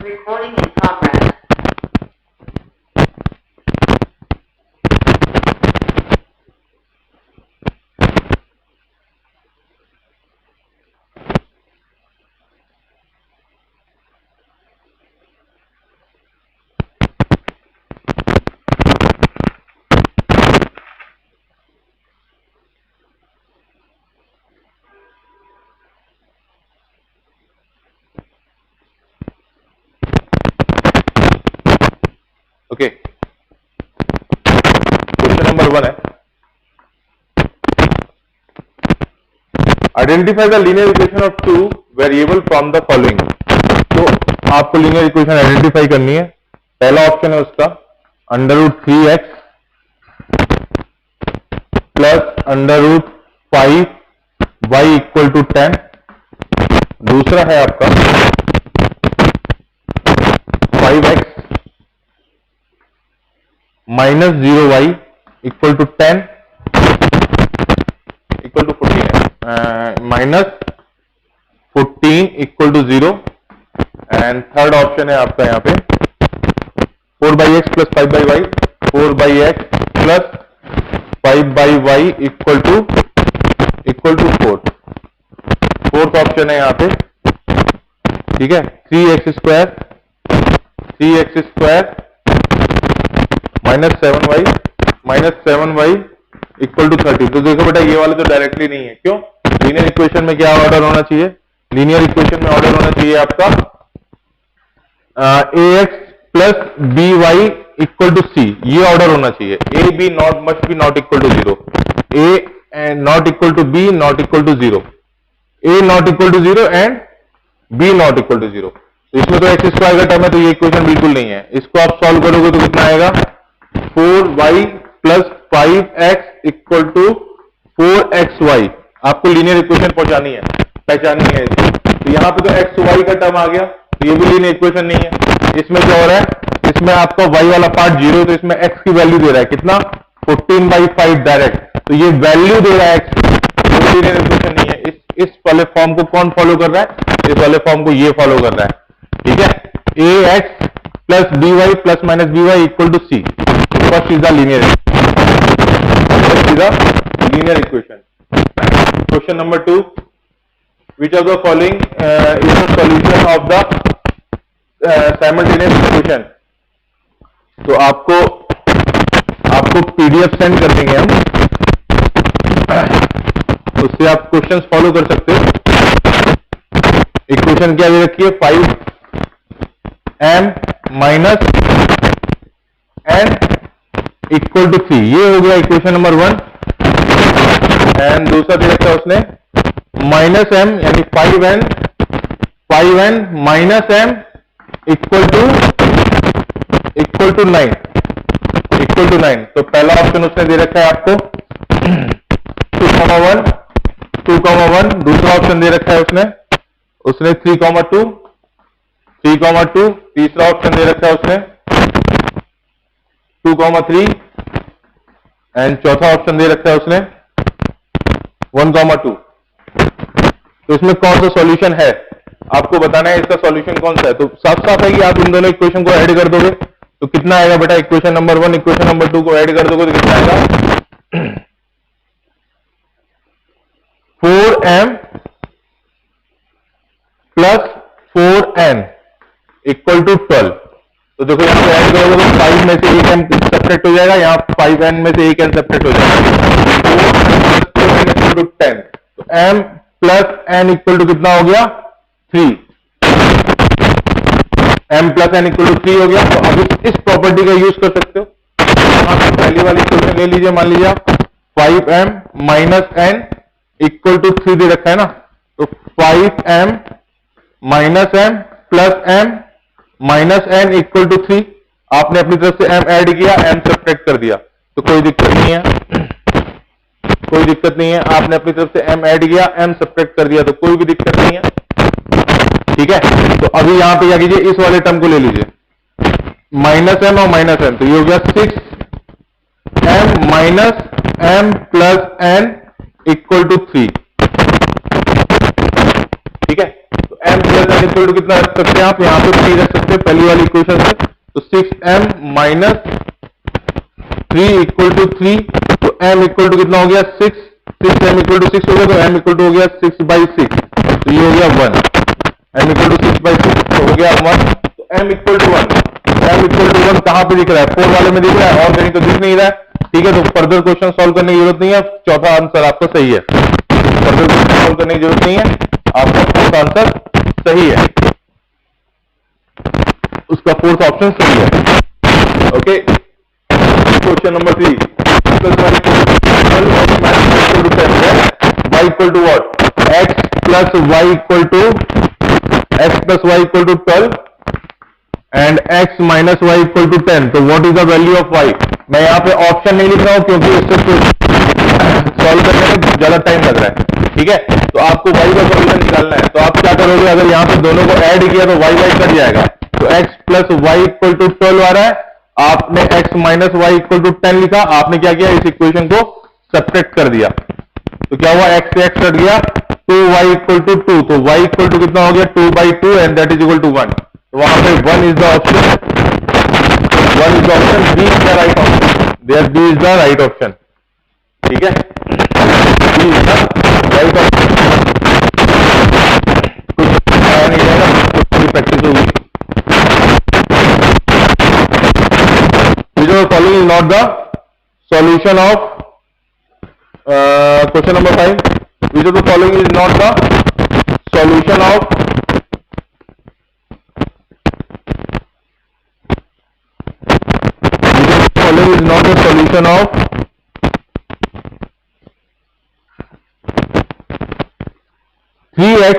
Recording in progress. Okay, question number 1 है, identify the linear equation of two variable from the following. तो आपको linear equation identify करनी है। पहला option है उसका √3x plus √5y equal to 10। दूसरा है आपका 5x minus 0y equal to 10 equal to 14 है, minus 14 equal to 0। And third option है आपका यहाँ पे 4/x plus 5/y, 4/x plus 5/y equal to 4। Fourth option है यहाँ पे, ठीक है, 3x square minus 7y equal to 30। तो देखो बेटा ये वाले तो डायरेक्टली नहीं है। क्यों? लीनियर इक्वेशन में क्या ऑर्डर होना चाहिए? लीनियर इक्वेशन में ऑर्डर होना चाहिए आपका ax plus by equal to c। ये ऑर्डर होना चाहिए। a b not must be not equal to 0, a not equal to b not equal to 0, a not equal to 0 and b not equal to 0। तो इसमें तो X square का term है, तो ये इक्वेशन बिल्कुल नहीं है। इसको आप सॉल्व करोगे तो कितना आएगा? 4y plus 5x equal to 4xy। आपको लीनियर इक्वेशन पहचानी है इसको। तो यहाँ पे तो xy का टर्म आ गया, तो ये भी लीनियर इक्वेशन नहीं है। इसमें क्या हो रहा है? इसमें आपका y वाला पार्ट 0, तो इसमें x की वैल्यू दे रहा है कितना? 14/5 डायरेक्ट। तो ये वैल्यू दे रहा है x, तो लीनियर इक्वेशन नहीं है। इस वाले फॉर्म को कौन फॉलो कर रहा है? इस वाले फॉर्म को ये फॉलो कर रहा है, ठीक है। ax plus by plus minus by equal to c। First is the linear equation. Question number 2, which of the following is the solution of the simultaneous equation? तो आपको पीडीएफ सेंड कर देंगे हम, उससे आप क्वेश्चंस फॉलो कर सकते हो। इक्वेशन क्या दे रखी है? 5m minus n equal to 3। ये हो गया इक्वेशन नंबर 1। एंड दूसरा दे रखा है उसने माइनस m यानी 5n minus m equal to 9। तो पहला ऑप्शन उसने दे रखा है आपको 2,1। दूसरा ऑप्शन दे रखा है उसने 3,2। तीसरा ऑप्शन दे रखा है उसने 2,3 एंड चौथा ऑप्शन दे रखा है उसने 1,2। तो इसमें कौन सा सॉल्यूशन है आपको बताना है, इसका सॉल्यूशन कौन सा है। तो साफ साफ है कि आप इन दोनों इक्वेशन को ऐड कर दोगे तो कितना आएगा बेटा? इक्वेशन नंबर 1 इक्वेशन नंबर 2 को ऐड कर दोगे तो कितना आएगा? 4m plus 4n equal to 12। तो देखो यहाँ पे ऐड करोगे तो 5 में से एक n सेपरेट हो जाएगा, यहाँ 5n में से एक n सेपरेट हो जाएगा। 4 इक्वल टू 10। तो m plus n equal to कितना हो गया? 3। m plus n equal to 3 हो गया। तो अब इस प्रॉपर्टी का यूज कर सकते हो। पहली वाली इक्वेशन ले लीजिए, मान लीजिए 5m minus n equal to 3 दे रखा है ना, तो 5m minus m plus m minus n equal to 3। आपने अपनी तरफ से m ऐड किया, m सब्ट्रैक्ट कर दिया, तो कोई दिक्कत नहीं है। आपने अपनी तरफ से m ऐड किया, m सब्ट्रैक्ट कर दिया, तो कोई भी दिक्कत नहीं है, ठीक है। तो अभी यहां पे क्या कीजिए, इस वाले टर्म को ले लीजिए, माइनस m और माइनस n, तो ये हो गया 6m minus m plus n equal to 3, ठीक है। तो m plus less n equal to कितना रख सकते हैं आप, यहाँ पे 3 रख सकते हैं पहली वाली इक्वेशन से, तो 6m माइनस 3 इक्वल टू 3, तो m इक्वल टू कितना हो गया 6, 6m इक्वल टू 6 हो गया, तो m इक्वल टू हो गया 6/6, तो ये हो गया 1, m इक्वल टू 6/6 तो हो गया 1, तो m equal to 1, m equal to 1 कहां पे दिख रहा है, 4 वाले में दिख रहा है और कहीं तो दिख नहीं रहा है, ठीक है, तो फर्दर क्वेश्चन सॉल्व करने की जरूरत नहीं है, चौथा आंसर आपका सही है, फर्दर क्वेश्चन सॉल्व करने की जरूरत नहीं है, आपका फोर्थ आंसर सही है, उसका फोर्थ ऑप्शन सही है। Okay, question number 3, y equal to what, x plus y equal to 12 and x minus Y equal to 10, तो what is the value of y। मैं यहाँ पे ऑप्शन नहीं लिख रहा हूं क्योंकि इससे सॉल्व करने में ज्यादा टाइम लग रहा है, ठीक है, तो आपको y का सॉल्यूशन निकालना है, तो आप क्या करोगे, अगर यहाँ पे दोनों को ऐड किया तो y कट जाएगा, तो x plus y equal to 12 आ रहा है, आपने x minus Y equal to 10 लिखा, आपने क्या किया, इस इक्वेशन को सब्ट्रैक्ट कर दिया, तो क्या हुआ, x से x कट गया, 2y इक्वल टू 2, तो y इक्वल टू कितना हो गया 2/2 and that is equal to 1, तो वहां पे 1 is the option, 1 is the option, B is the right option, there B is the right option, ठीक है, B is the right option, कुछ नहीं रहेगा, कुछ प्रैक्टिस होगी। Which of the following is not the solution of question number 5? Which of the following is not the solution of following is not the solution of 3x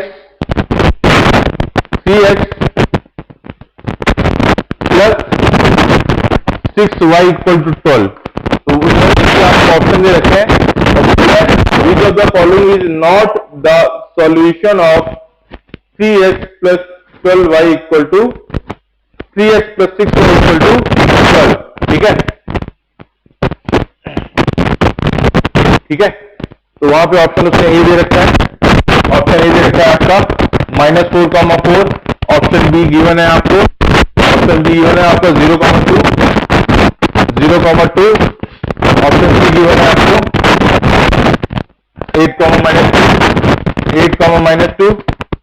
plus 6y equal to 12, तो उसमें आपको option दे रखे हैं, which of the following is not the solution of 3x plus 12y equal to 3x plus 6y equal to 12, ठीक है, ठीक है, तो वहां पे ऑप्शन उसने ए दे रखा है, ऑप्शन ए दे रखा है आपका -4,4, ऑप्शन बी गिवन है आपको, ऑप्शन बी गिवन है आपका 0,2, ऑप्शन सी गिवन है आपको 8,-2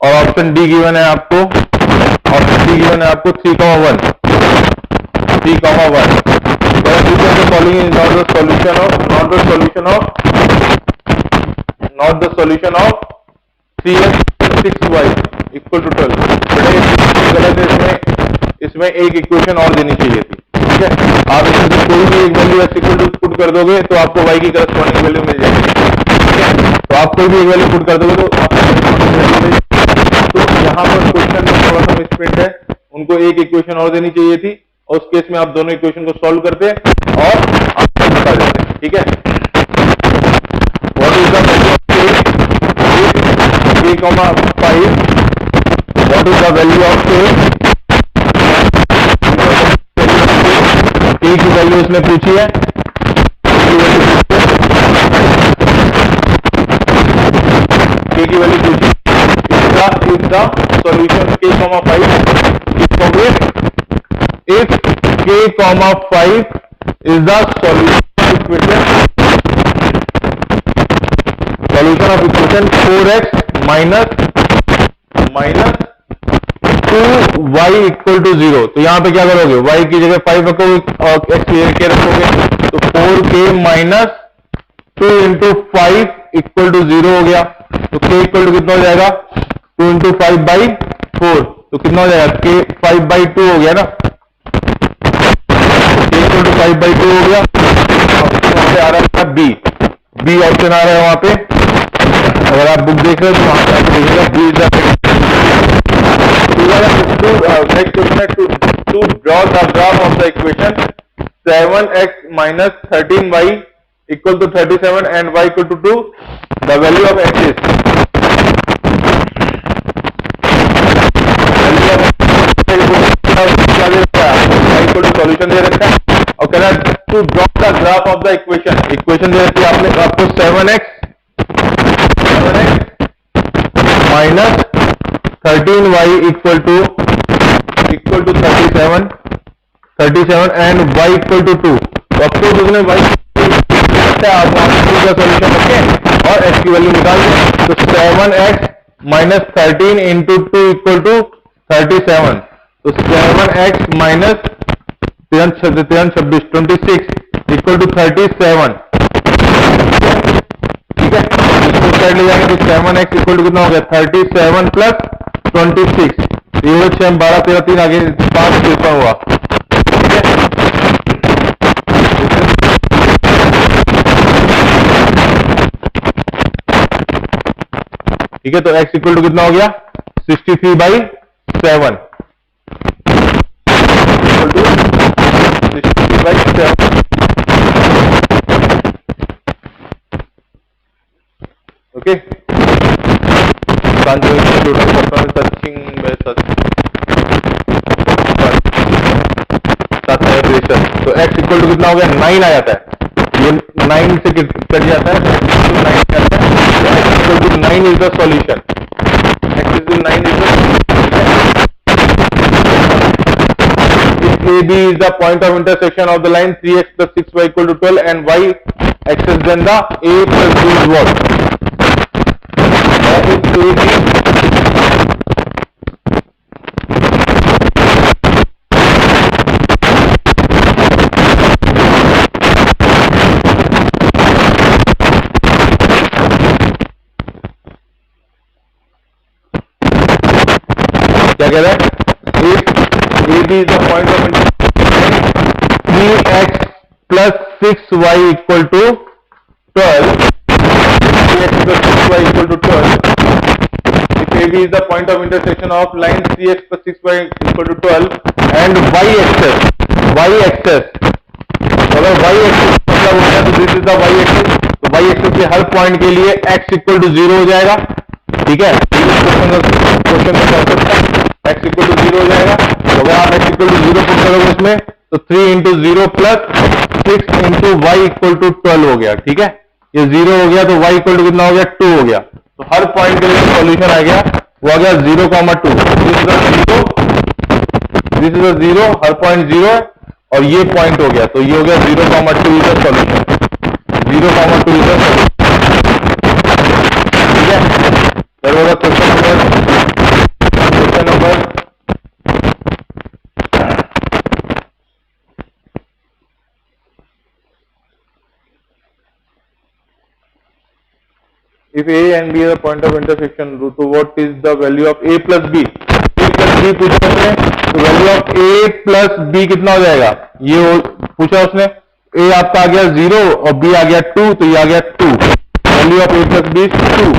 और ऑप्शन डी गिवन है आपको, ऑप्शन डी गिवन है आपको 3,1, following is not the solution of 3x 6y equal to 12, गलत है, इसमें एक इक्वेशन और देनी चाहिए थी, ठीक है, आप इसमें से कोई भी एक value x equal to put कर दोगे तो आपको y की करस्पॉन्डिंग वैल्यू मिल जाएगी, ठीक है, तो आप कोई भी एक वैल्यू पुट कर दोगे तो आपको, तो यहाँ पर क्वेश्चन में थोड़ा सा मिसप्रिंट है, उनको एक इक्वेशन और देनी चाहिए थी, और उस केस में आप दोनों इक्वेशन को सॉल्व करते और आंसर बता देते, ठीक है, what is the value of k, 5, what is the value of k की वैल्यू उसने पूछी है, k की वैल्यू पूछी, is the solution k, 5, if k, 5 is the solution of equation 4x minus 2y equal to 0, तो यहां पे क्या करोगे, y की जगह 5 रखोगे और x के रखोगे, तो 4k minus 2 into 5 equal to 0 हो गया, तो k equal to कितना हो जाएगा 2 into 5/4, तो कितना हो जाएगा k 5/2 हो गया ना, k equal to 5/2 हो गया, वहां पे आ रहा है बी ऑप्शन आ रहा है वहां पे, अगर आप बुक देख रहे हो तो वहां पे आपको दिखेगा B is the next question है to draw the graph of the equation 7x minus 13y equal to 37 and y equal to 2, the value of x is, solution दे रखा है और कह रहा है to draw the graph of the equation दे रखी है आपको 7x minus 13y equal to 37 and y equal to 2। तो अब तो उसने y आप वहां का सोल्यूशन रखें और x की वैल्यू निकाल दें। तो 7x minus 13 into 2 equal to 37। तो 7x माइनस 26 इक्वल टू 37। ठीक है, इसको साइड ले जाएंगे तो 7x इक्वल टू कितना हो गया 37 प्लस 26। ये 6 12 13 3 आगे 5 तिरपन हुआ। ठीक है, तो x इक्वल टू कितना हो गया 63/7 equal to 63/7। Okay, total performance touching by तो x इक्वल टू कितना हो गया 9 आ जाता है। ये 9 से कट जाता है, 9 आता है। x equal to 9 is the solution. x equal to 9 is the if AB is the point of intersection of the line 3x plus 6y equal to 12 and y axis, then the A plus B is what? If AB क्या कह रहा है? AB is the point of intersection 3x plus 6y equal to 12. 3x plus 6y equal to 12. If AB is the point of intersection of line 3x plus 6y equal to 12 and y-axis, अगर y-axis मतलब हो गया तो this is the y-axis, तो y-axis के हर point के लिए x equal to 0 हो जाएगा। ठीक है, क्वेश्चन में कर सकता है x इक्वल टू 0 हो जाएगा। तो अगर आप x इक्वल टू 0 पुट करोगे इसमें तो 3 into 0 plus 6 into y equal to 12 हो गया। ठीक है, ये 0 हो गया तो y इक्वल टू कितना हो गया 2 हो गया। तो हर पॉइंट के लिए सॉल्यूशन आ गया, वो आ गया 0,2। दिस इज 0, हर पॉइंट 0 और ये पॉइंट हो गया, तो ये हो गया 0,2 is the solution. 0,2 is the solution. ठीक है, फिर होगा question number if A and B are the point of intersection, so what is the value of A plus B? A plus B पूछा उसने, तो value of A plus B कितना हो जाएगा? ये पूछा उसने। A आपका आ गया 0 और B आ गया 2, तो ये आ गया 2। Value of A plus B is 2।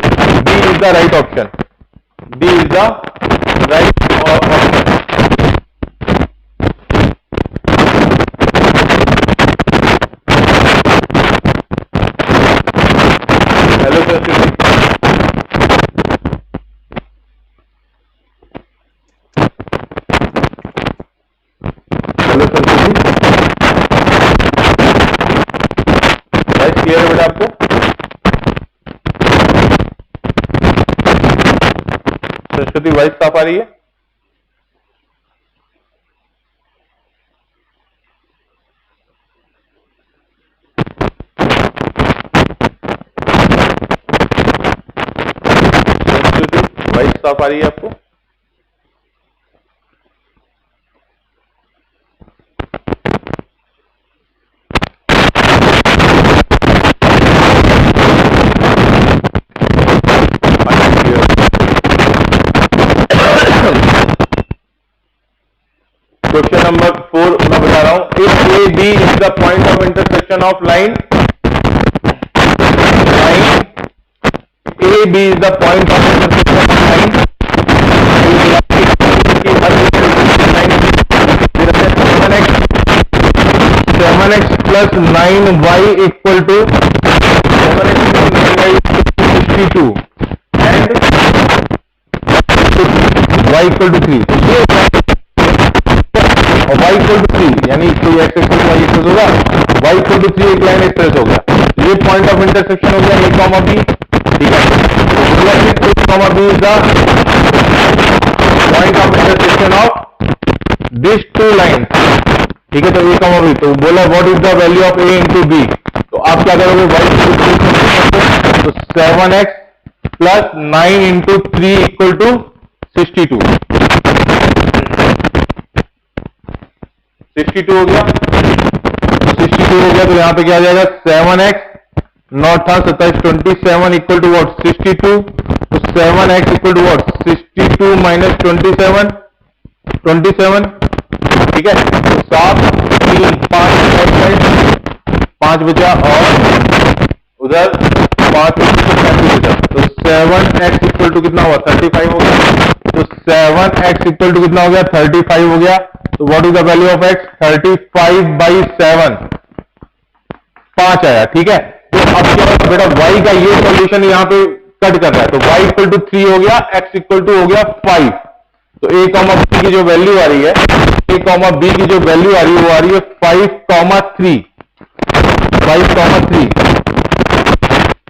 B is the right option। B is the right option। Hello sir, hello sir, vice clear है बेटा आपको? सरस्वती वाइस साफ आ रही है? सरस्वती वाइस साफ आ रही है आपको? क्वेश्चन नंबर 4 मैं बता रहा हूं। If A B is the point of intersection of line A B is the point of intersection of line 7x plus 9y equal to 62 and y equal to 3। और y equal to 3 यानी कोई x axis y axis होगा, y equal to 3 एक line express हो गया। ये point of intersection हो गया a कॉमा b। ठीक है, A comma b is the point of intersection of this two line, ठीक है। तो ए कॉमा बी, तो बोला what is the value of A into B, तो आप क्या करोगे, y तो 7x plus 9 into 3 equal to 62, 62 हो गया। तो 62 हो गया तो यहां पे क्या आ जाएगा, 7x नॉट था 27, 27 इक्वल टू व्हाट 62, तो 7x equal to what 62 minus 27, 27, ठीक है। तो 7 3 5 बचा और उधर 5 बचा, तो 7x इक्वल टू कितना हुआ 35 हो गया। तो 7x इक्वल टू कितना हो गया 35 हो गया। तो what is the value of x, 35/7, 5 आया, ठीक है। तो अब क्या होगा बेटा, y का ये सॉल्यूशन यहाँ पे कट कर रहा है, तो y इक्वल टू 3 हो गया, x इक्वल टू हो गया 5। तो a कॉमा b की जो वैल्यू आ रही है, a कॉमा b की जो वैल्यू आ रही है वो आ रही है 5,3, 5,3,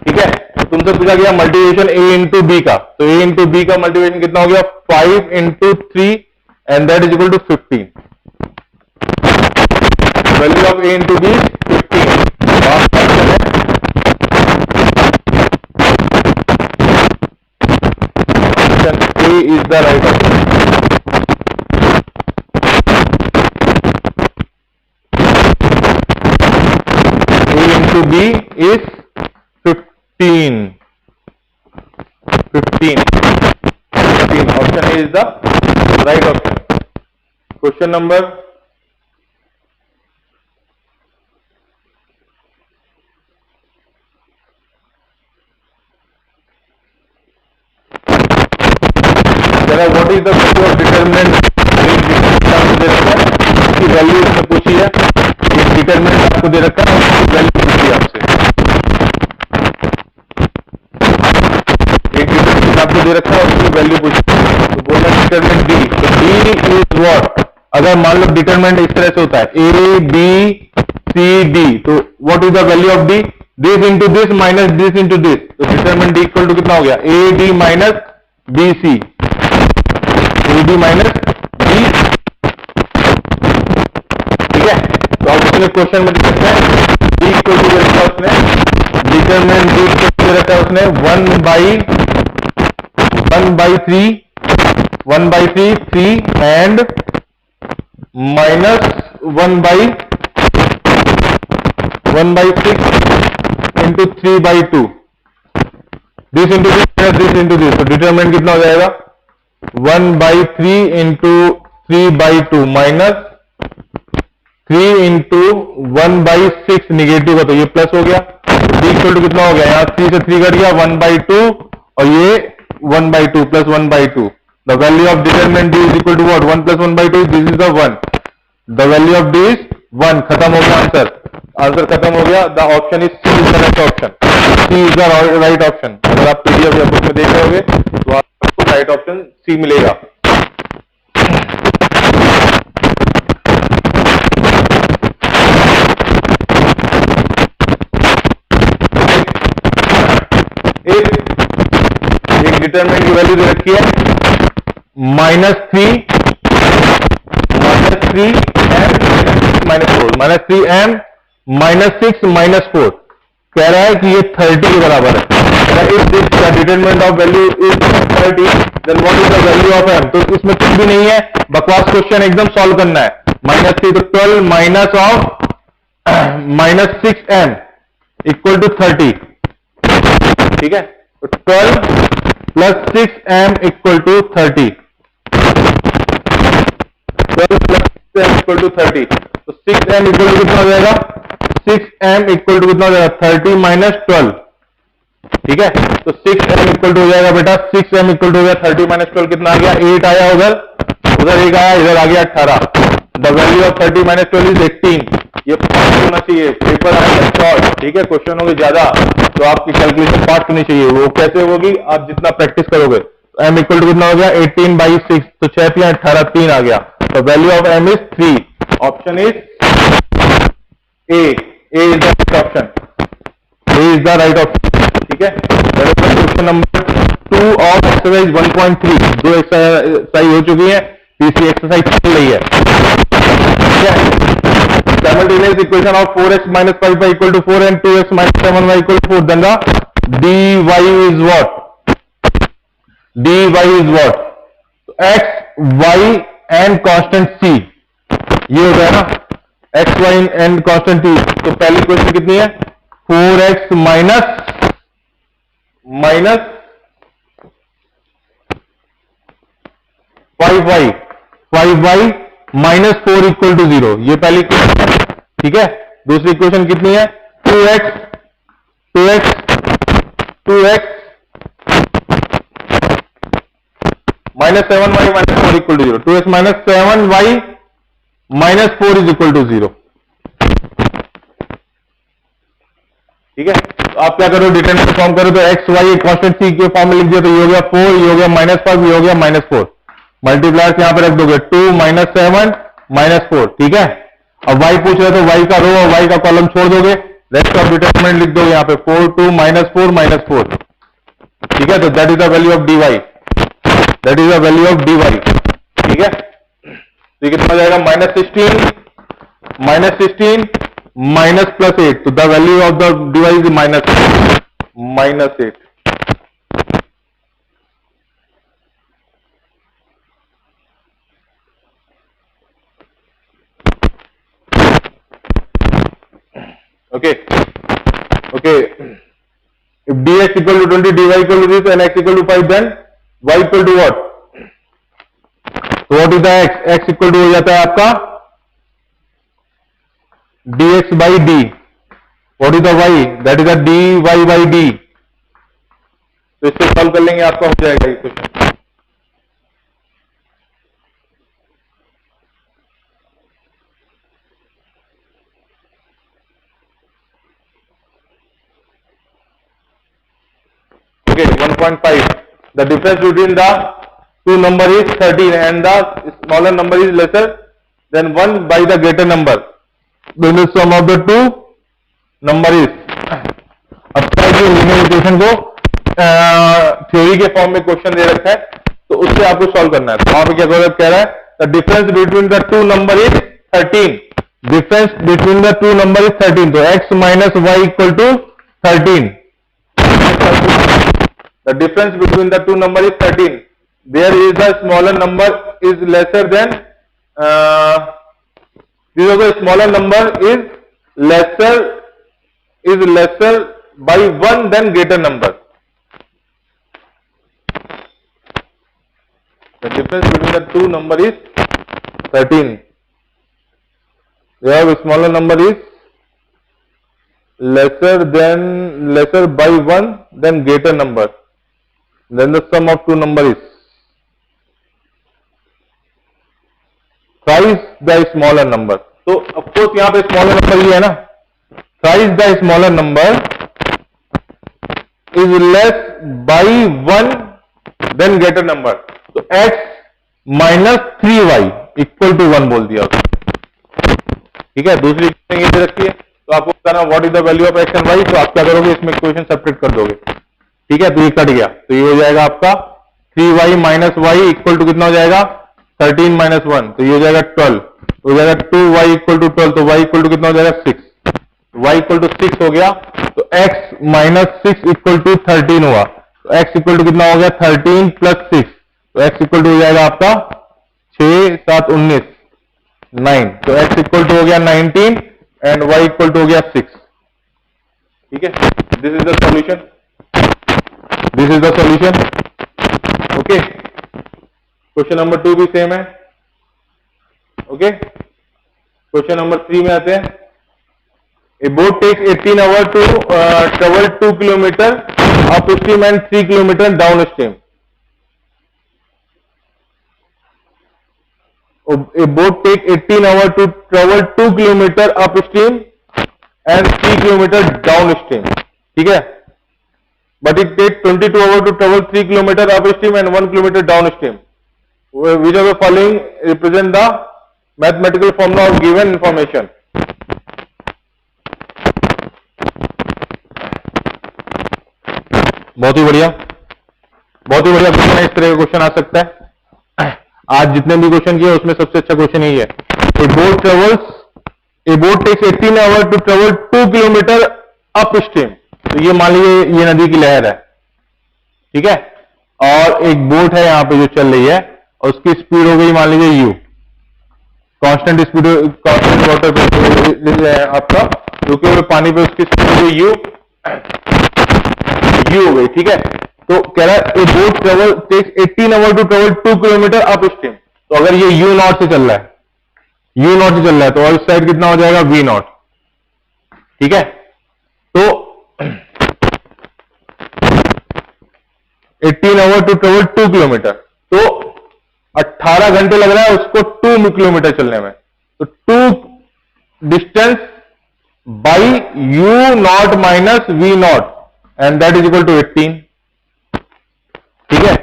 ठीक है। तो तुमसे पूछा गया मल्टीप्लिकेशन a इंटू बी का, तो a इंटू बी का मल्टीप्लिकेशन कितना हो गया 5 into 3 and that is equal to 15। Value of a into B 15। A is the right option. A into B is 15. 15. Option A is the right option. Question number 11. What is the value of determinant? इसकी value इसमें पूछी है, एक determinant आपको दे रखा है, उसकी value पूछी है आपसे, एक डिटरमिनेंट आपको दे रखा है उसकी वैल्यू पूछी है। तो बोला डिटरमिनेंट डी, तो डी इज व्हाट, अगर मान लो डिटरमिनेंट इस तरह से होता है ए बी सी डी, तो what is the value of D, this into this minus this into this, तो डिटरमिनेंट डी इक्वल टू कितना हो गया A D minus B C, A D minus B, ठीक है। तो अब उसने क्वेश्चन में लिखा है डी इक्वल टू रखा उसने, डिटरमिनेंट डी इक्वल टू रखा उसने 1/3 and minus 1/6 into 3/2, this into this, तो डिटरमिनेंट कितना हो जाएगा 1/3 इंटू 3/2 माइनस 3 इंटू 1/6 निगेटिव है, तो ये प्लस हो गया। डी इक्वल टू कितना हो गया, यहाँ 3 से 3 कट गया 1/2 और ये 1/2 plus 1/2। The value of determinant D is equal to what 1 + 1/2, this is the 1, the value of D is 1। खत्म हो गया आंसर खत्म हो गया। The option is C is the right option, C is the right option. अगर आप PDF या book में देख रहे होगे तो आपको राइट ऑप्शन सी मिलेगा। एक डिटरमिनेंट की वैल्यू दे रखी है -3 एम -3 एम -6 -4, कह रहा है कि ये 30 के बराबर है। If this determinant of value is 30 then what is the value of M, तो इसमें कुछ भी नहीं है, बकवास क्वेश्चन एकदम सॉल्व करना है। -3 तो 12 minus of -6m equal to 30, ठीक है। तो 12 plus 6m equal to 30, 12 plus 6m equal to 30, तो 6m इक्वल टू कितना हो जाएगा 6m इक्वल टू कितना हो जाएगा 30 माइनस 12, ठीक है। तो 6m इक्वल टू हो जाएगा बेटा 6m इक्वल टू हो गया 30 माइनस 12 कितना आ गया 8 आया, उधर 1 आया, इधर आ गया 18। The value of 30 minus 12 is 18। ये फास्ट होना चाहिए, पेपर आएगा शॉर्ट, ठीक है, क्वेश्चन होंगे ज्यादा, तो आपकी कैलकुलेशन फास्ट होनी चाहिए। वो कैसे होगी, आप जितना प्रैक्टिस करोगे। तो m इक्वल टू कितना हो गया 18/6, तो 6 + 18 3 आ गया। तो value of m is 3। Option is a is the right option, A is the right option, ठीक है। Question number 2 of exercise 1.3, 2 exercise हो चुकी है, तीसरी एक्सरसाइज चल रही है। Simultaneous equation of 4x minus 5y equal to 4 and 2x minus 7y equal to 4. Then the dy is what? dy is what? x, y and constant c. ये हो गया ना, x, y and constant c. तो पहली equation कितनी है? 4x minus 5y minus 4 equal to 0, ये पहली इक्वेशन है, ठीक है। दूसरी इक्वेशन कितनी है? 2x minus 7y minus 4 equal to 0, 2x minus 7y minus 4 is equal to 0, ठीक है। तो आप क्या करो, डिटरमिनेंट फॉर्म करो, तो एक्स वाई कांस्टेंट सी के फॉर्म में लिख दिया, तो ये हो गया 4, ये हो गया माइनस 5, ये हो गया माइनस 4, मल्टीप्लायर्स यहां पर रख दोगे 2 माइनस 7 माइनस 4, ठीक है। अब y पूछ रहे तो y का रो और y का कॉलम छोड़ दोगे, रेस्ट ऑफ डिटरमिनेंट लिख दोगे यहां पे 4 2 माइनस 4 माइनस 4, ठीक है। तो that is the value of dy, that is the value of dy, ठीक है। तो ये कितना हो जाएगा? माइनस 16 माइनस प्लस 8, तो the value of the dy is minus 8। Okay. If dx equal to 20, dy equal to this, and x equal to 5, then y equal to what? So what is the x? X equal to हो जाता है आपका dx by d. What is the y? That is the dy by d. तो इससे solve कर लेंगे, आपका हो जाएगा ये question. Okay, 1.5. The difference between the two number is 13 and the smaller number is lesser than 1 by the greater number. Then the sum of the two number is. अब तक जो लीनियर इक्वेशन को थ्योरी के form में question दे रखा है, तो उससे आपको सॉल्व करना है। तो वहां पे क्या कह रहा है? The difference between the two number is 13. Difference between the two number is 13. तो x minus y equal to 13. The difference between the two number is 13. There is the smaller number is lesser than the smaller number is lesser by 1 than greater number. The difference between the two number is 13. We have a smaller number is lesser by 1 than greater number. Then the sum of two number is thrice the smaller number. So of course यहाँ पे smaller number ये है ना, thrice the smaller number is less by 1 than greater number. तो x minus 3y equal to 1 बोल दिया, ठीक है। दूसरी इक्वेशन ये दे रखी है, तो आपको बताना what is the value of x and y। तो आप क्या करोगे, इसमें इक्वेशन सब्ट्रैक्ट कर दोगे, ठीक है। तो ये कट गया, तो ये हो जाएगा आपका 3y minus Y equal to कितना हो जाएगा? 13 माइनस 1, तो ये हो जाएगा 12, हो जाएगा 2y इक्वल टू 12, तो y इक्वल टू कितना हो जाएगा? 6, y इक्वल टू 6 हो गया। तो x माइनस 6 इक्वल टू 13 हुआ, तो x इक्वल टू कितना हो गया? 13 प्लस 6, तो x इक्वल टू हो जाएगा आपका 6 7 19 9, तो x इक्वल टू हो गया 19 एंड y इक्वल टू हो गया 6, ठीक है। This is the solution, this is the solution, okay. Question number 2 भी सेम है, ओके। क्वेश्चन नंबर 3 में आते हैं। A boat takes 18 hours to travel 2 kilometer upstream and 3 kilometer downstream. A boat takes 18 hours to travel 2 kilometer upstream and 3 kilometer downstream, ठीक है। But it takes 22 hours to travel 3 kilometer upstream and 1 kilometer downstream. Which of the following represent the mathematical formula of given information? बहुत ही बढ़िया। बहुत ही बढ़िया question है, इस तरह का क्वेश्चन आ सकता है। आज जितने भी क्वेश्चन किए उसमें सबसे अच्छा क्वेश्चन यही है। A boat takes 18 hour to travel 2 kilometre upstream. तो ये मान लीजिए ये नदी की लहर है, ठीक है, और एक बोट है यहां पे जो चल रही है और उसकी स्पीड हो गई मान लीजिए you, constant speed, constant water पे आपका रुके हुए पानी पे उसकी स्पीड हो गई यू हो गई, ठीक है। तो कह रहा है a boat travel takes 18 hour to travel 2 kilometre upstream. तो अगर ये यू नॉट से चल रहा है, यू नॉट से चल रहा है, तो और इस साइड कितना हो जाएगा वी नॉट, ठीक है। तो 18 आवर टू ट्रेवल 2 किलोमीटर, तो 18 घंटे लग रहा है उसको 2 किलोमीटर चलने में। तो 2 distance by u naught minus v naught and that is equal to 18, ठीक है,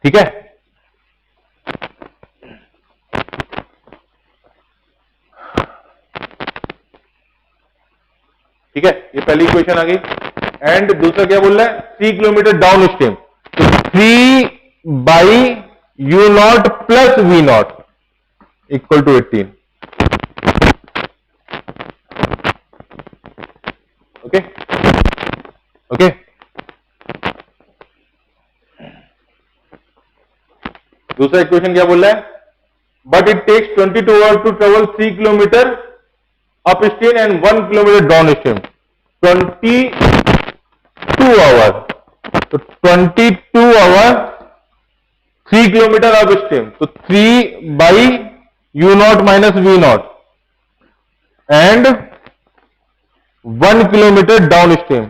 ठीक है। ठीक है, ये पहली इक्वेशन आ गई। एंड दूसरा क्या बोल रहा है, 3 किलोमीटर डाउन स्ट्रीम, तो 3 by u naught plus v naught equal to 18, okay okay. दूसरा इक्वेशन क्या बोल रहा है, but it takes 22 hour to travel 3 kilometre upstream and 1 kilometre downstream, 22 hour. तो 22 आवर 3 किलोमीटर अप स्ट्रीम, तो 3 by u naught minus v naught and 1 kilometre downstream,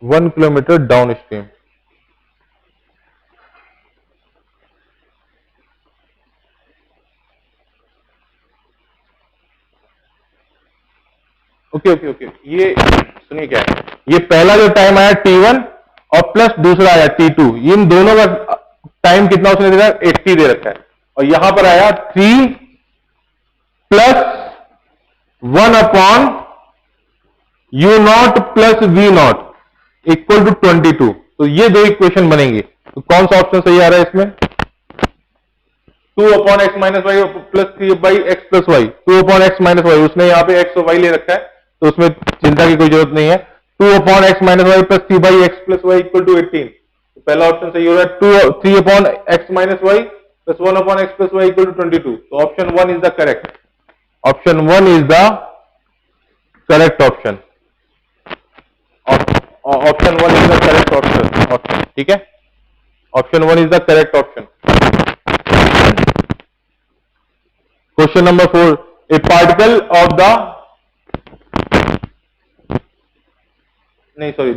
one kilometre downstream. Okay okay okay, ये सुनिए क्या है, ये पहला जो time आया T1 और प्लस दूसरा आया T2, इन दोनों का टाइम कितना उसने दे रखा है, 80 दे रखा है। और यहां पर आया 3 plus 1 upon u naught plus v naught equal to 22। तो ये दो इक्वेशन बनेंगी। तो कौन सा ऑप्शन सही आ रहा है इसमें, 2 upon x minus y plus 3 by x plus y, 2 upon x minus y, उसने यहाँ पे एक्स और वाई ले रखा है तो उसमें चिंता की कोई जरूरत नहीं है। 2 upon x minus y plus 3 by x plus y equal to 18। तो पहला ऑप्शन सही हो रहा है, 3 upon x minus y plus 1 upon x plus y equal to 22। तो option 1 is the correct, option 1 is the correct option, option 1 is the correct option, ठीक है, option 1 is the correct option. Question number 4, a particle of the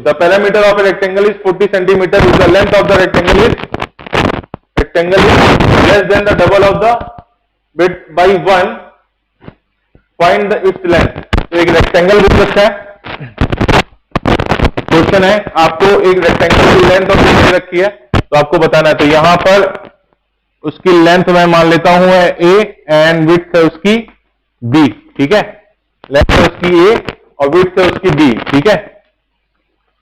the parameter of a rectangle is 40 centimeter if the length of the rectangle is less than the double of the width by 1, find the its length। तो एक rectangle मिल रखा है, question है आपको एक rectangle की length और width रखी है तो आपको बताना है। तो यहां पर उसकी लेंथ मैं मान लेता हूं है a एंड विड्थ है उसकी b, ठीक है, लेंथ है उसकी a और विड्थ है उसकी b, ठीक है।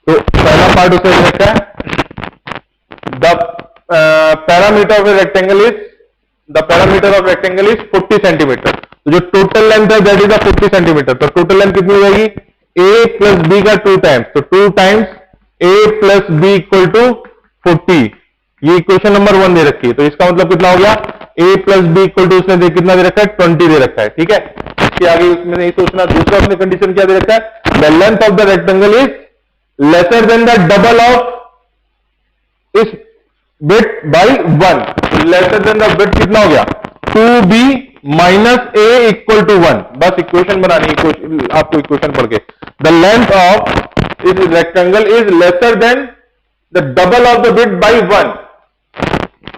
तो पहला पार्ट उसे रखा है, the parameter of a rectangle is, the parameter of rectangle is 40 centimetre. तो जो टोटल लेंथ है दैट इज 40 सेंटीमीटर। तो टोटल लेंथ कितनी हो जाएगी, a प्लस b का 2 टाइम्स, तो 2 times a plus b equal to 40। ये इक्वेशन नंबर 1 दे रखी है, तो इसका मतलब कितना हो गया, a plus b equal to उसने कितना दे रखा है, 20 दे रखा है, ठीक है। इसके आगे उसमें नहीं सोचना। दूसरा अपने कंडीशन क्या दे रखा है, the length of the rectangle is lesser than the double of इस width by 1। lesser than the width कितना हो गया, 2b minus a equal to 1। बस इक्वेशन बनानी है आपको, इक्वेशन पढ़ के, the length of इस rectangle is lesser than the double of the width by 1,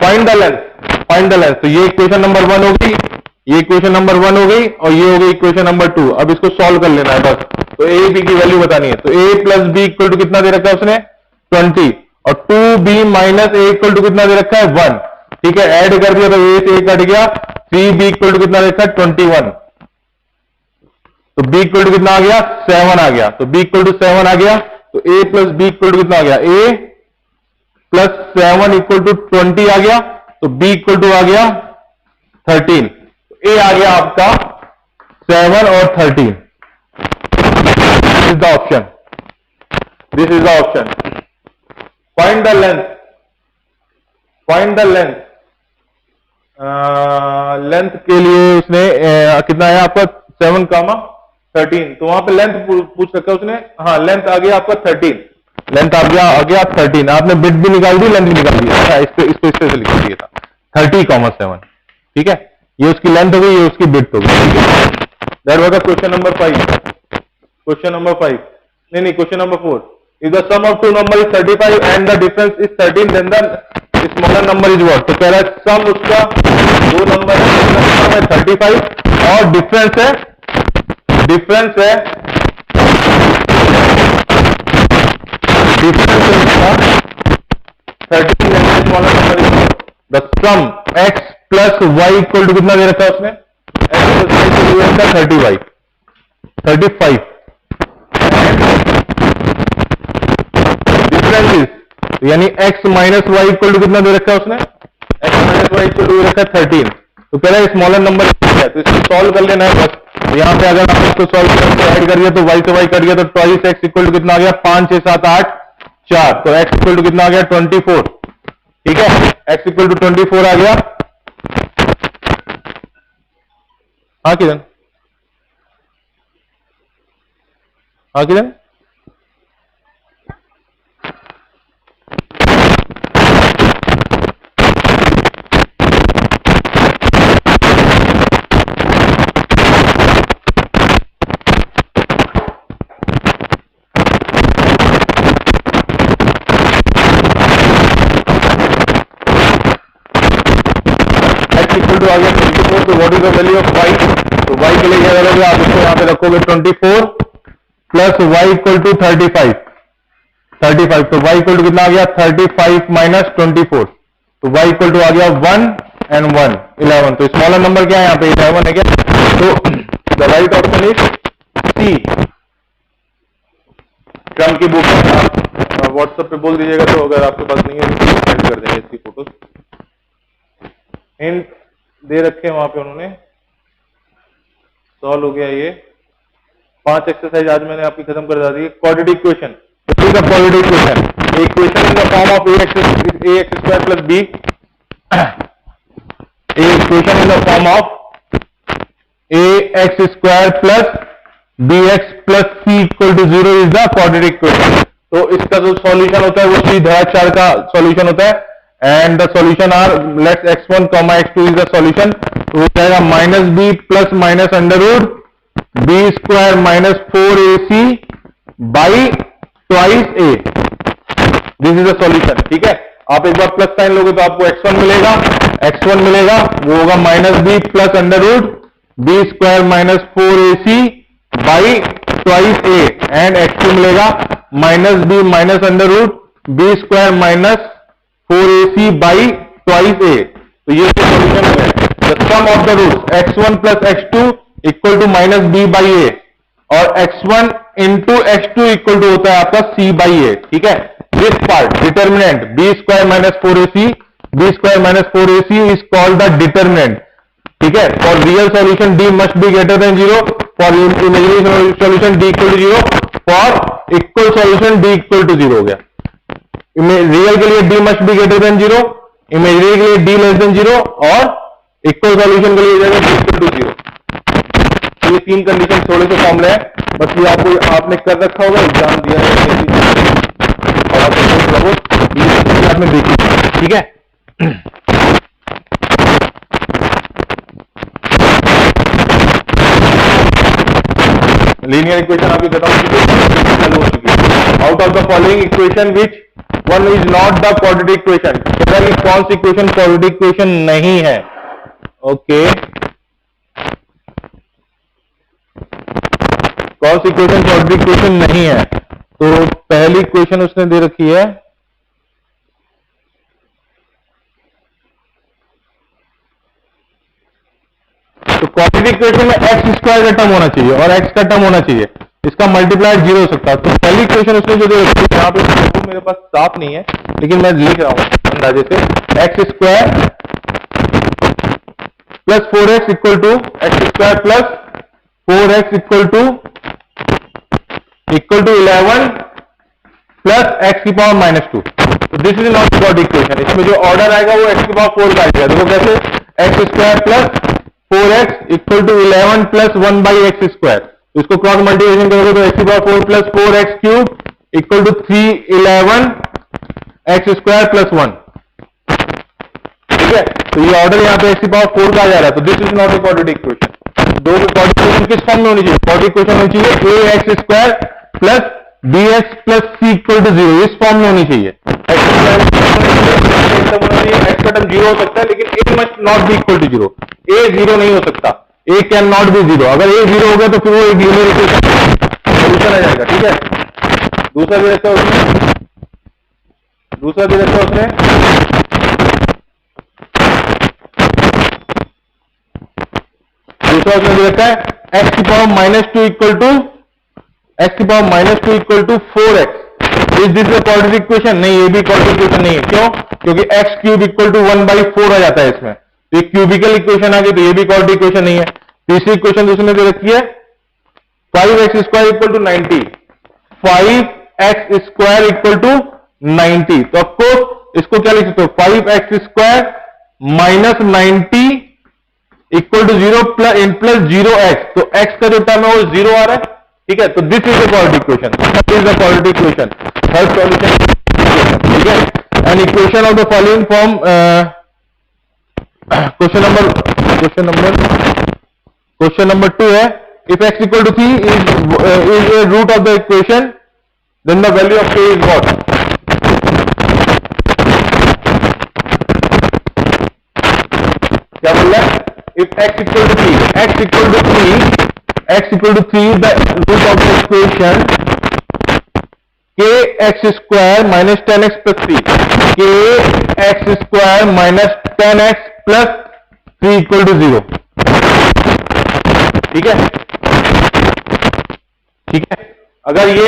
find the length, find the length। तो ये इक्वेशन नंबर 1 हो गई, ये इक्वेशन नंबर 1 हो गई और ये हो गई इक्वेशन नंबर 2। अब इसको सॉल्व कर लेना है बस। तो a b की वैल्यू बतानी है। तो a plus b equal to कितना दे रखा है उसने, 20, और 2b minus a equal to कितना दे रखा है, 1, ठीक है। ऐड कर दिया तो a से a कट गया, 3b इक्वल टू कितना दे रखा है, 21, तो b इक्वल टू कितना आ गया 7 आ गया, तो b इक्वल टू 7 आ गया, तो a plus b equal to कितना आ गया a प्लस 7 इक्वल टू 20 आ गया, तो b इक्वल टू आ गया 13, तो a आ गया आपका 7 और 13। This is the option, this is the option. Find the length, find the length, length के लिए उसने कितना है आपका 7, 13, तो वहां पे लेंथ पूछ रखा है उसने, हाँ लेंथ आ गया आपका 13, लेंथ आ गया 13, आपने बिट भी निकाल दी, लेंथ भी निकाल दी, अच्छा इसको इस तरह से लिख दिया था 30,7, ठीक है, ये उसकी लेंथ हो गई, ये उसकी बिट हो गई। That was the question number 5। Question number 5 नहीं, question number 4, if the sum of two number is 35 and the difference is 13 then the smaller number is what, तो कह रहा है सम उसका दो नंबर है 35 और डिफरेंस है 13 smaller number, the sum x plus y equal to कितना दे रखा है उसने, x प्लस वाई का 35, डिफरेंस यानी x minus Y equal to कितना दे रखा है उसने, x minus Y equal to दे रखा है 13, तो कह रहा है स्मॉलर नंबर है, तो इसको सॉल्व कर लेना है बस। तो यहाँ पे अगर आप इसको सॉल्व करके ऐड कर दिया तो y से y कर दिया तो ट्वाइस x इक्वल टू कितना आ गया 5, 6, 7, 8, 4, तो x इक्वल टू कितना आ गया 24, ठीक है, x इक्वल टू 24 आ गया। हाँ किरण, हाँ किरण, तो आ गया 24, तो what is the value of y, तो y के लिए क्या करोगे आप इसको यहाँ पे रखोगे 24 प्लस y इक्वल टू 35, तो y इक्वल टू कितना आ गया 35 माइनस 24, तो y इक्वल टू आ गया 1 and 1 11, तो स्मॉलर नंबर क्या है यहाँ पे 11 है क्या, तो the right option is C. क्रम की बुक है, आप व्हाट्सएप पे बोल दीजिएगा, तो अगर आपके पास नहीं है तो सेंड कर देंगे इसकी फोटो, हिंट दे रखे हैं वहां पे उन्होंने। सॉल्व हो गया ये 5 एक्सरसाइज आज मैंने आपकी खत्म कर दी। Quadratic equation, quadratic equation, equation in the form of ax square plus b, equation in the form of ax square plus bx plus c equal to 0 is the quadratic equation. तो इसका जो solution होता है वो सीधा का solution होता है, and the solution are let's x1 x2 is the solution, तो हो जाएगा minus b plus minus under root b square minus 4ac by twice a, this is the solution, ठीक है। आप एक बार प्लस साइन लोगे तो आपको x1 मिलेगा, वो होगा minus b plus under root b square minus 4ac by twice a, and x2 मिलेगा minus b minus under root b square minus 4ac by twice a, तो ये सॉल्यूशन हो गया। The sum of the roots x1 plus x2 equal to minus b by a, और x1 into x2 equal to होता है आपका c by a, ठीक है। This part determinant b square minus 4ac is called the determinant, ठीक है। For real solution d must be greater than 0, for imaginary solution d equal to 0, for equal solution d equal to 0 हो गया। Real के लिए d must be greater than 0, imaginary के लिए d less than 0, और equal solution के लिए जाएगा d इक्वल टू 0। ये तीन कंडीशन थोड़े से फॉर्मूले हैं, बस ये आपने कर रखा होगा, एग्जाम दिया है और आपने देखी, ठीक है। लीनियर इक्वेशन आपकी खत्म हो चुकी है। Out of the following equation which one is not the quadratic equation, कौन सी इक्वेशन क्वाड्रेटिक इक्वेशन नहीं है, ओके कौन सी इक्वेशन क्वाड्रेटिक इक्वेशन नहीं है। तो पहली इक्वेशन उसने दे रखी है तो क्वाड्रेटिक इक्वेशन में एक्स स्क्वायर का टर्म होना चाहिए और एक्स का टर्म होना चाहिए, इसका मल्टीप्लाई 0 हो सकता है। तो पहली इक्वेशन उसने जो दे रखी है यहाँ पे तो मेरे पास साफ नहीं है लेकिन मैं लिख रहा हूं अंदाजे से, x square plus 4x equal to x square plus 4x equal to 11 plus x की पावर -2। तो this is not quadratic equation. इसमें जो ऑर्डर आएगा वो एक्स की पावर 4 का आएगा। देखो कैसे, x square plus 4x equal to 11 plus 1 by x square. इसको क्रॉस मल्टीप्लिकेशन करोगे तो एक्स की power 4 plus 4x cube equal to 311 x square plus 1। ठीक है, तो ये ऑर्डर यहाँ पे एक्स की पावर 4 का आ जा रहा है। तो this is not a quadratic equation. दो क्वाड्रेटिक इक्वेशन किस फॉर्म में होनी चाहिए? क्वाड्रेटिक इक्वेशन होनी चाहिए A x square plus B X plus C equal to 0, इस फॉर्म में होनी चाहिए। एक्स का टर्म 0 हो सकता है लेकिन A must not be equal to 0। A 0 नहीं हो सकता, ए कैन नॉट बी 0। अगर ए 0 हो गया तो फिर वो एक लीनियर इक्वेशन सोल्यूशन आ जाएगा। ठीक है, दूसरा भी रखा उसने, दूसरा भी रखा उसने रखा है एक्स की पावर -2 इक्वल टू एक्स की power -2 equal to 4x। Is this a quadratic equation? नहीं, ये भी क्वाड्रेटिक इक्वेशन नहीं है। क्यों? क्योंकि एक्स क्यूब इक्वल टू 1/4 आ जाता है इसमें। तो एक क्यूबिकल इक्वेशन आ गई, तो ये भी क्वाड्रेटिक इक्वेशन नहीं है। तीसरी इक्वेशन दूसरे दे रखी है 5x square equal to 90, 5x square equal to 90। तो आपको इसको क्या लिख सकते हो? 5x square minus 90 equal to 0 plus 0x। तो x का जो टर्म है वो 0 आ रहा है। ठीक है, तो this is a quadratic equation, this is a quadratic equation, third solution। ठीक है, an equation of the following form, question number 2 है, if x equal to 3 is a root of the equation, then the value of k is what? क्या बोल रहा है? if x equal to 3, x equal to 3, the root of the equation kx square minus 10x plus 3, kx square minus 10x plus 3 equal to 0। ठीक है, ठीक है, अगर ये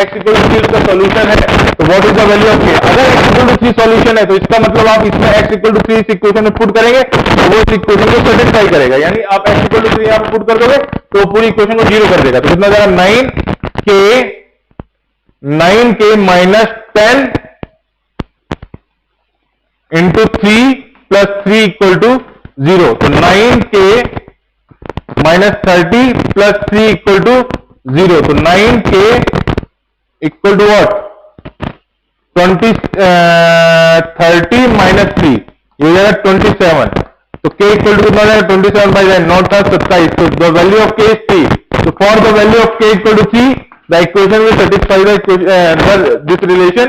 x इक्वल टू 3 का सॉल्यूशन है तो what is the value of k? अगर x इक्वल टू 3 सॉल्यूशन है तो इसका मतलब आप इसमें x इक्वल टू 3 इस इक्वेशन में पुट करेंगे तो वो इस इक्वेशन को सेटिस्फाई करेगा। यानी आप x इक्वल टू 3 यहां पर पुट कर दोगे तो पूरी इक्वेशन को 0 कर देगा। तो कितना जाएगा? 9k minus 10 into 3 plus 3 equal to 0। तो 9k minus 30 plus 3 equal to 0। तो 9k equal to what? 30 minus 3, ये हो जाएगा 27। तो k इक्वल टू कितना हो जाएगा? 27/9, 9 का 27। तो the value of k is 3। तो for the value of k equal to 3 the equation will satisfy this relation,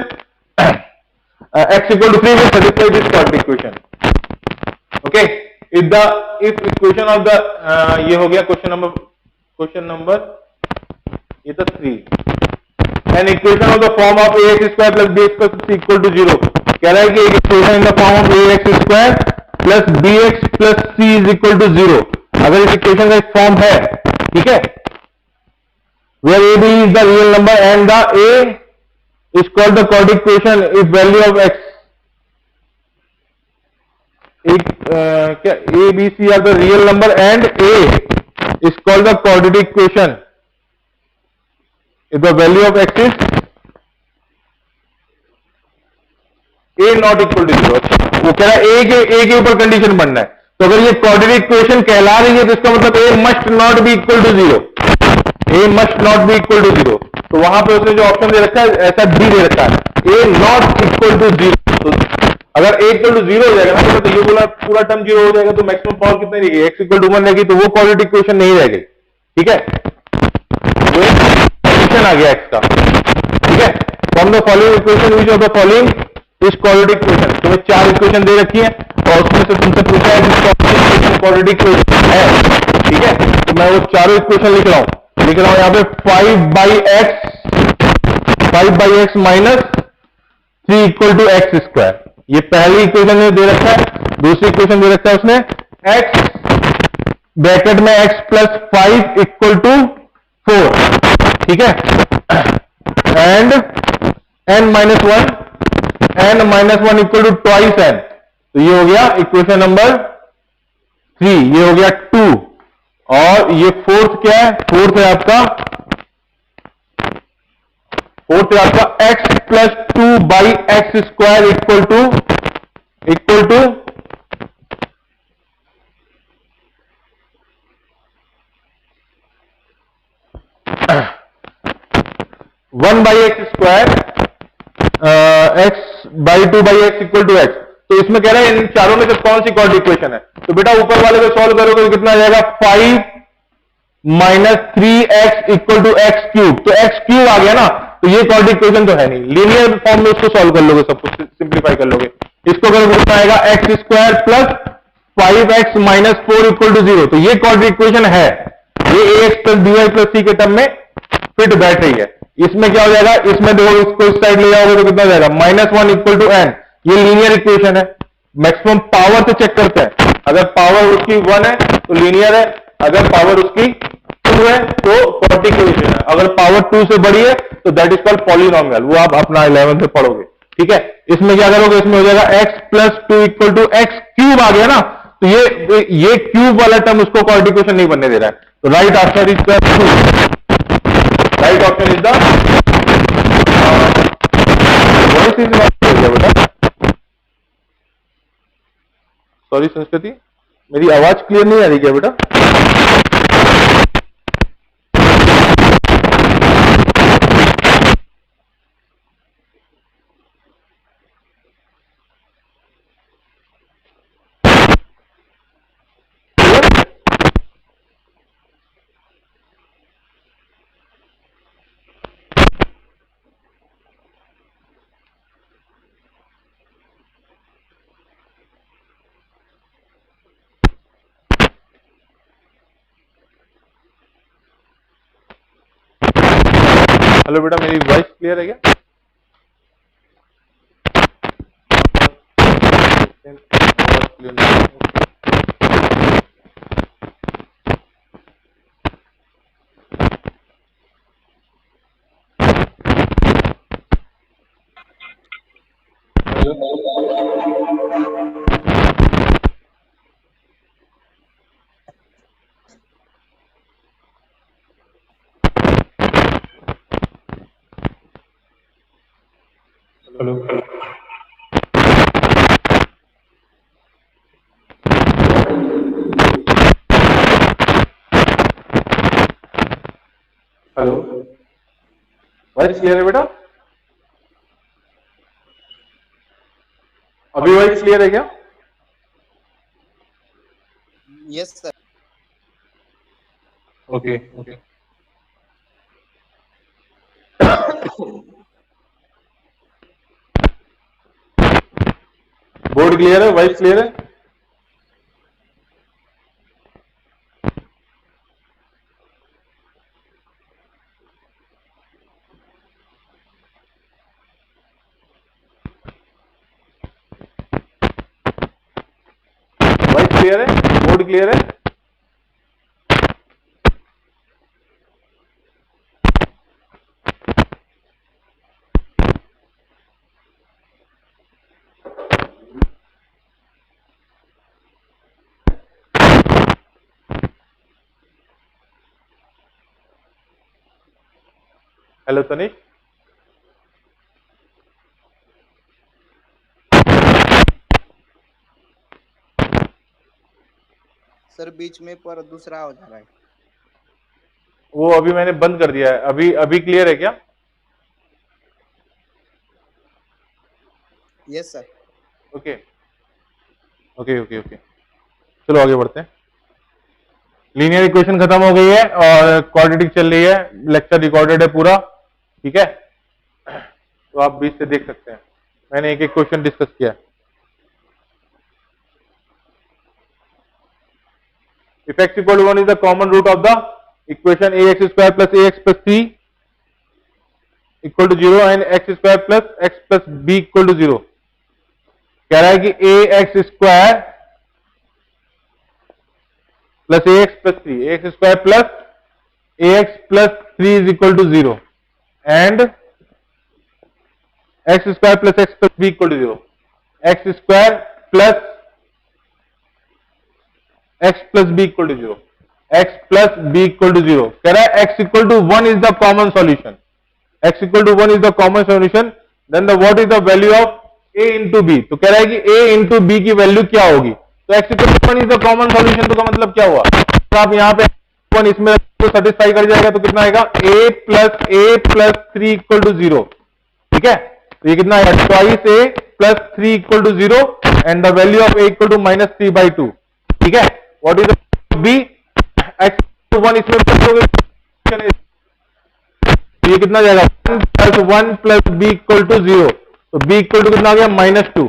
x equal to 3 will satisfy this quadratic equation. Okay, if equation of the ये हो गया question number ये तो 3। An equation of the form of ax square plus bx plus c equal to 0। कह रहा है कि एक equation in the form of ax square plus bx plus c is equal to 0 अगर इस इक्वेशन का एक फॉर्म है, ठीक है, where a b is the real number and the a is called the quadratic equation if value of x, क्या a b c are the real number and a is called the quadratic equation if the value of x is a not equal to 0। वो कह रहा है a के ऊपर condition बनना है। तो अगर ये क्वाड्रेटिक इक्वेशन कहला रही है तो इसका मतलब a must not be equal to 0, a must not be equal to 0। तो वहां पे उसने जो ऑप्शन दे रखा है ऐसा b दे रखा है, a नॉट इक्वल टू 0। तो अगर a इक्वल टू 0 हो जाएगा ना तो ये बोला पूरा टर्म 0 हो जाएगा तो मैक्सिमम पावर कितनी रहेगी? x इक्वल टू 1 रहेगी। तो वो क्वाड्रेटिक इक्वेशन नहीं रहेगी। ठीक है, वो आ गया x का। ठीक है, from the following equation which of the following is quadratic equation. तुम्हें 4 इक्वेशन दे रखी है और उसमें से तुमसे पूछा है कि क्वाड्रेटिक इक्वेशन है। ठीक है, तो मैं वो चारों इक्वेशन लिख रहा हूं यहाँ पे 5/x minus 3 equal to x square. ये पहली इक्वेशन में दे रखा है। दूसरी इक्वेशन दे रखा है उसने x ब्रैकेट में x प्लस 5 इक्वल टू 4, ठीक है, and n minus 1 equal to twice n, तो ये हो गया इक्वेशन नंबर 3, ये हो गया 2, और ये फोर्थ क्या है, फोर्थ है आपका x plus 2 by x square equal to 1 by x square, x by 2 by x equal to x. तो इसमें कह रहा है इन चारों में से कौन सी कॉर्ड इक्वेशन है, तो बेटा ऊपर वाले को सॉल्व करोगे तो कितना आ जाएगा, 5 minus 3x equal to x cube, तो एक्स क्यूब आ गया ना, तो ये कॉर्ड इक्वेशन तो है नहीं, लीनियर फॉर्म में उसको सॉल्व कर लोगे, सब कुछ सिंप्लीफाई कर लोगे, इसको करोगे कितना आएगा, x square plus 5x minus 4 equal to 0, तो ये कॉर्ड इक्वेशन है, ये ax plus by plus c के टर्म में फिट बैठ रही है। इसमें क्या हो जाएगा, इसमें देखो इसको इस साइड ले जाओगे तो कितना हो जाएगा, -1 इक्वल टू n, ये लीनियर इक्वेशन है। मैक्सिमम पावर से चेक करते हैं, अगर पावर उसकी 1 है तो लीनियर है, अगर पावर उसकी 2 है तो क्वाड्रेटिक इक्वेशन है, अगर पावर 2 से बड़ी है तो दैट इज कॉल्ड पॉलिनॉमियल, वो आप अपना 11th में पढ़ोगे, ठीक है। इसमें क्या करोगे, इसमें हो जाएगा x plus 2 equal to x cube आ गया ना, तो ये क्यूब वाला टर्म उसको क्वाड्रेटिक इक्वेशन नहीं बनने दे रहा है, तो right answer is 2, right option is the voice is बेटा, सॉरी संस्कृति, मेरी आवाज क्लियर नहीं आ रही क्या बेटा? हेलो बेटा, मेरी वॉइस क्लियर है क्या? हेलो, हेलो, वॉइस क्लियर है बेटा? अभी वॉइस क्लियर है क्या? Yes sir. Okay okay, board clear है, वॉइस क्लियर है? वॉइस क्लियर है, बोर्ड क्लियर है? हेलो तनिष, सर बीच में पर दूसरा हो जा रहा है। वो अभी मैंने बंद कर दिया है, अभी क्लियर है क्या? Yes sir. Okay okay okay okay, चलो आगे बढ़ते हैं। लीनियर इक्वेशन खत्म हो गई है और क्वाड्रेटिक चल रही है, लेक्चर रिकॉर्डेड है पूरा, ठीक है, तो आप बीच से देख सकते हैं, मैंने एक एक क्वेश्चन डिस्कस किया। If x equal to 1 is the common root of the equation ax square plus ax plus c equal to 0 and x square plus x plus b equal to 0, कह रहा है कि ax square plus a x plus 3, a x square plus a x plus 3 is equal to 0 and x square plus x plus b equal to 0, x square plus x plus b equal to 0, x plus b equal to 0। कह रहा है x equal to 1 is the common solution, x equal to 1 is the common solution, then the what is the value of a into B. तो कह रहा है कि a into b की value क्या होगी, तो x equal to 1 is the common solution, तो का मतलब क्या हुआ, तो आप यहां पे 1 इसमें तो सेटिस्फाई कर जाएगा, तो कितना आएगा a प्लस 3 इक्वल टू 0, ठीक है। तो ये कितना आएगा twice a plus 3 equal to 0 and the value of a equal to -3/2, ठीक है। What is b, x to 1 इसमें प्लस हो गया, ये कितना जाएगा 1 प्लस बी इक्वल टू 0, तो b इक्वल टू कितना आ गया -2,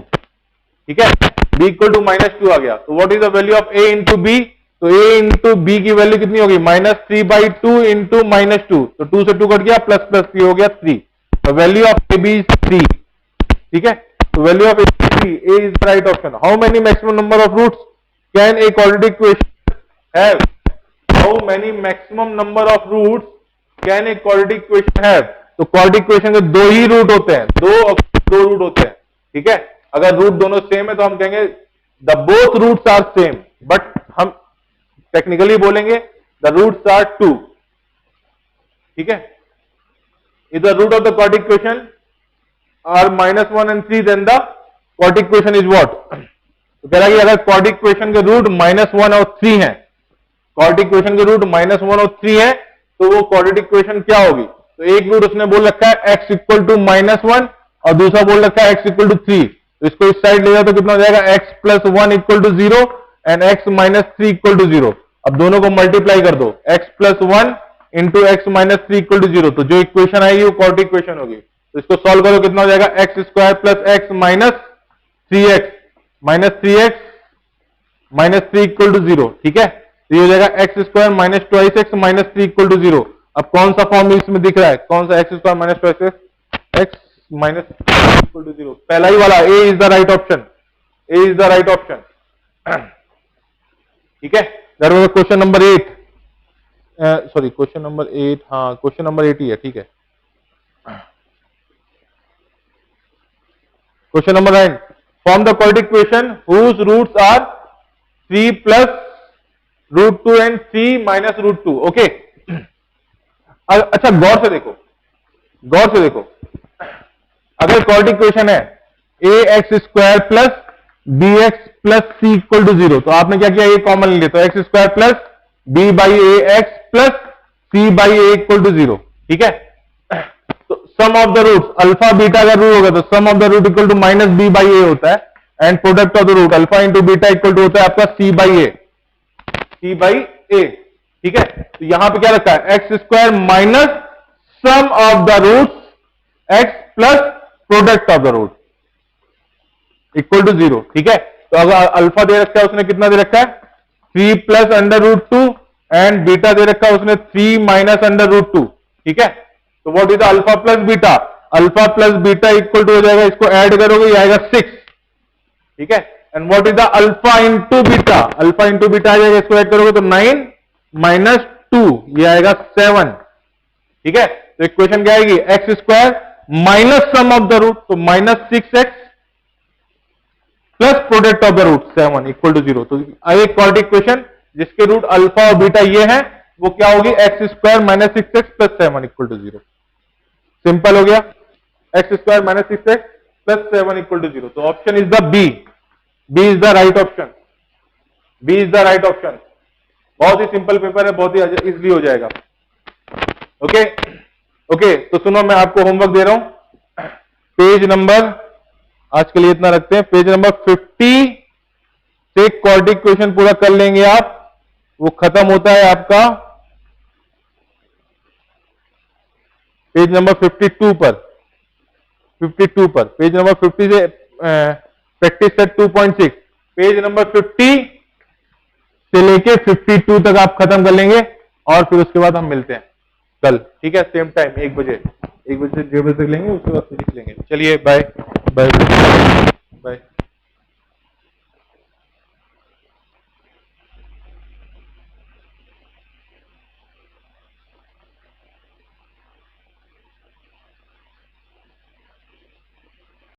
ठीक है। b इक्वल टू -2 आ गया, तो what is the value of a into B, तो a इंटू बी की वैल्यू कितनी होगी -3/2 इंटू -2, तो 2 से 2 कट गया, प्लस प्लस 3 हो गया 3, तो value of a B is 3, ठीक है। तो value of a is the right option. How many maximum number of roots can a quadratic equation have, how many maximum number of roots can a quadratic equation have, तो quadratic equation के दो ही root होते हैं, दो root होते हैं, ठीक है। अगर रूट दोनों सेम है तो हम कहेंगे the both roots are same, but हम टेक्निकली बोलेंगे द रूट्स आर 2, ठीक है। If the root of the quadratic equation are -1 and 3 then the quadratic equation is what, तो कह रहा है कि अगर क्वाड्रेटिक इक्वेशन के रूट -1 और 3 हैं, क्वाड्रेटिक इक्वेशन के रूट -1 और 3 है, तो वो क्वाड्रेटिक इक्वेशन क्या होगी, तो एक रूट उसने बोल रखा है x इक्वल टू -1 और दूसरा बोल रखा है x इक्वल टू 3, तो इसको इस साइड ले जाओ तो कितना हो जाएगा x plus 1 equal to 0 and x minus 3 equal to 0। अब दोनों को मल्टीप्लाई कर दो, x plus 1 into x minus 3 equal to 0, तो जो इक्वेशन आएगी वो क्वाड्रेटिक इक्वेशन होगी। तो इसको सॉल्व करो, कितना हो जाएगा x square plus x minus 3x minus 3 equal to 0, ठीक है। तो ये हो जाएगा x square minus twice x minus 3 equal to 0। अब कौन सा फॉर्म इसमें दिख रहा है, कौन सा, X square minus twice x minus equal to 0, पहला ही वाला, A is the right option, A is the right option, ठीक है। That was question number 8, sorry question number 8, हाँ क्वेश्चन नंबर 8 ही है, ठीक है। Question number 9, form the quadratic equation whose roots are 3 plus √2 and 3 minus √2, okay. अच्छा गौर से देखो, गौर से देखो, अगर क्वाड्रेटिक इक्वेशन है A x square plus B X plus C equal to 0, तो आपने क्या किया, ए कॉमन ले लिया, तो X square plus B by A x plus C by A equal to 0, ठीक है। तो sum of the roots alpha beta का रूट होगा तो sum of the root equal to minus B by A होता है, and product of the root alpha into beta equal to होता है आपका सी बाई ए, ठीक है। तो यहां पे क्या रखा है, x square minus sum of the roots x plus product of the root equal to 0, ठीक है। तो अगर अल्फा दे रखा है उसने कितना दे रखा है 3 प्लस √2 एंड बीटा दे रखा है उसने 3 माइनस √2, ठीक है। तो what is alpha plus beta, alpha plus beta equal to हो जाएगा, इसको ऐड करोगे ये आएगा 6, ठीक है। And what is the alpha into beta, alpha into beta आ जाएगा, इसको ऐड करोगे तो 9 माइनस 2 ये आएगा 7, ठीक है। तो इक्वेशन क्या आएगी, X square minus sum of the root, तो minus 6x plus product of the root 7 equal to 0। तो एक क्वाड्रेटिक इक्वेशन जिसके रूट अल्फा और बीटा ये है वो क्या होगी, X square minus 6x plus 7 equal to 0। Simple हो गया, X square minus 6x plus 7 equal to 0। तो option is the B, B is the right option, B is the right option. बहुत ही सिंपल पेपर है, बहुत ही easily हो जाएगा, okay okay. तो सुनो मैं आपको होमवर्क दे रहा हूं, पेज नंबर, आज के लिए इतना रखते हैं, पेज नंबर 50 से क्वाड्रेटिक इक्वेशन पूरा कर लेंगे आप, वो खत्म होता है आपका पेज नंबर 52 पर, 52 पर, पेज नंबर 50 से प्रैक्टिस सेट 2.6, पेज नंबर 50 से लेके 52 तक आप खत्म कर लेंगे, और फिर उसके बाद हम मिलते हैं कल, ठीक है, सेम टाइम 1 बजे से 1:30 तक लेंगे, उसके बाद फिजिक्स लेंगे। चलिए बाय बाय।